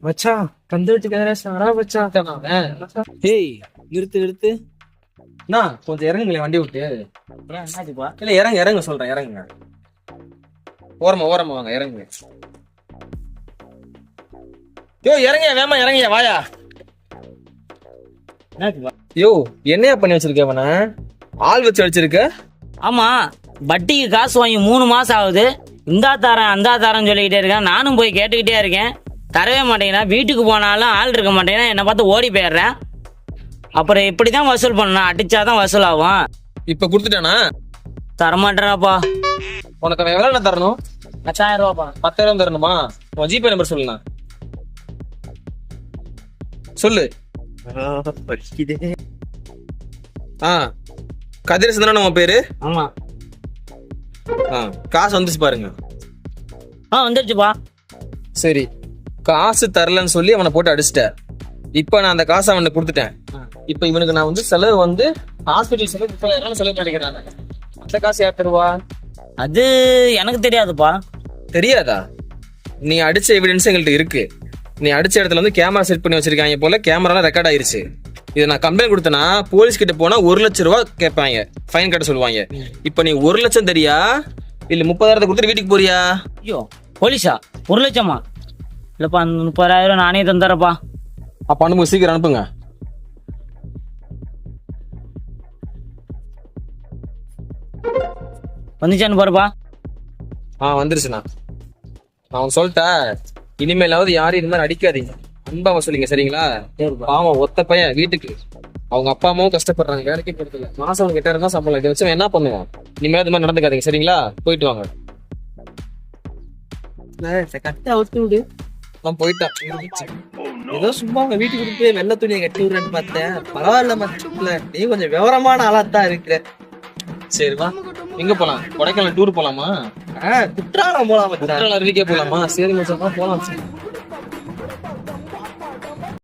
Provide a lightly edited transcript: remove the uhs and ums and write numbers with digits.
மச்சான் கந்துவச்சு கதிரா மச்சான். ஏய் நிறுத்து நிறுத்து. அண்ணா கொஞ்சம் இறங்குங்களேன் வண்டி விட்டு. என்னாச்சுப்பா? இல்ல இறங்க இறங்க சொல்றேன், இறங்குங்க. ஓரமா ஓரமா வாங்க, இறங்குங்க. யோ இறங்க, வேமா இறங்க, வாயா. என்னாச்சுப்பா? யோ என்னையா பண்ணி வச்சிருக்க அவன? ஆள் வச்சு அடிச்சிருக்க? ஆமா, வட்டிக்கு காசு வாங்கி 3 மாசம் ஆகுது. இந்தா தரேன் அந்த தரேன்னு சொல்லிக்கிட்டே இருக்கேன். நானும் போய் கேட்டுக்கிட்டே இருக்கேன், தரவே மாட்டேங்கிறேன். வீட்டுக்கு போனாலும் ஆள் இருக்க மாட்டேங்கிறேன். என்னை பார்த்து ஓடி போயிடுறேன். அப்புறம் இப்படிதான் வசூல் பண்ணணும், அடிச்சாதான் வசூல் ஆகும். இப்ப குடுத்துட்டானா? தரமாட்டேறாப்பா. உனக்கு அவன் எவ்வளவு தரணும்? 1000 ரூபாப்பா. 10,000 தரணுமா? உன் ஜிபே நம்பர் சொல்லுண்ணா. சொல்லு. கதிரேசன் தானே உன் பேரு? ஆமா. காசு வந்துச்சு பாருங்க. வந்துருச்சுப்பா. சரி, காசு தரலன்னு சொல்லி அவனை போட்டு அடிச்சிட்ட. இப்ப நான் அந்த காசை அவனுக்கு கொடுத்துட்டேன். இப்ப இவனுக்கு நான் வந்து செலவு வந்து ஹாஸ்பிட்டல் செலவு 30,000 செலவு பண்ணிக்கிறேன். அந்த காசு யார் தருவா? அது எனக்கு தெரியாதுப்பா. தெரியாதா? நீ அடிச்ச எவிடன்ஸ் எங்கள்கிட்ட இருக்கு. நீ அடிச்ச இடத்துல வந்து கேமரா செட் பண்ணி வச்சிருக்காங்க போல, கேமராலாம் ரெக்கார்ட் ஆயிருச்சு. இதை நான் கம்ப்ளைண்ட் கொடுத்தேன்னா போலீஸ் கிட்ட போனா 1 லட்சம் ரூபா கேட்பாங்க, ஃபைன் கட்ட சொல்லுவாங்க. இப்ப நீ 1 லட்சம் தெரியா இல்ல 30,000 கொடுத்துட்டு வீட்டுக்கு போறியா? ஐயோ போலீஸா? 1 லட்சமா? இல்லப்பா, அந்த 30,000 நானே தந்துறப்பா. அப்ப அனுப்புங்க, சீக்கிரம் அனுப்புங்க. வந்துச்சான்னு பாருப்பா. வந்துருச்சுண்ணா. நான் அவன் சொல்லிட்டேன், இனிமேலாவது யாரும் இந்த மாதிரி அடிக்காதீங்க, அன்பா வசூலிங்க, சரிங்களா? பாவம் ஒத்த பையன், வீட்டுக்கு அவங்க அப்பா அம்மாவும் கஷ்டப்படுறாங்க, வேலைக்கே கொடுக்கல. மாசம் 8,000 தான் சம்பளம். இதை வச்சு என்ன பண்ணுவான்? இனிமேல் இது மாதிரி நடந்துக்காதீங்க, சரிங்களா? போயிட்டு வாங்க. கட்ட அவுத்து விடு. நான் போயிட்டான். ஏதோ சும்மா அவங்க வீட்டுக்கு கொடுத்து வெள்ளை துணியை கட்டி விடுறேன்னு பார்த்தேன். பரவாயில்ல மச்சல, நீ கொஞ்சம் விவரமான ஆளாத்தான் இருக்கிற. சரி வா, எங்க போலாம்? கொடைக்கானல் டூர் போலாமா? குற்றாலம் போலாம். குற்றாலம் அருவிக்கே போலாமா? சரி மச்சான் போலாம்.